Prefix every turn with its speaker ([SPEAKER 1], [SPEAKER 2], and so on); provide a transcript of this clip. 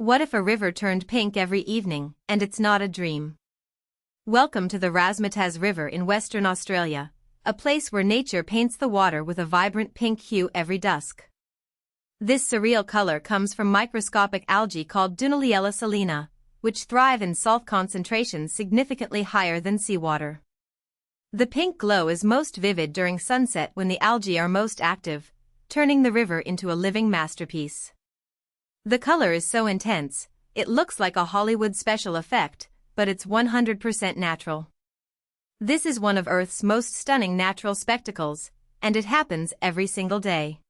[SPEAKER 1] What if a river turned pink every evening, and it's not a dream? Welcome to the Razzmatazz River in Western Australia, a place where nature paints the water with a vibrant pink hue every dusk. This surreal color comes from microscopic algae called Dunaliella salina, which thrive in salt concentrations significantly higher than seawater. The pink glow is most vivid during sunset when the algae are most active, turning the river into a living masterpiece. The color is so intense, it looks like a Hollywood special effect, but it's 100% natural. This is one of Earth's most stunning natural spectacles, and it happens every single day.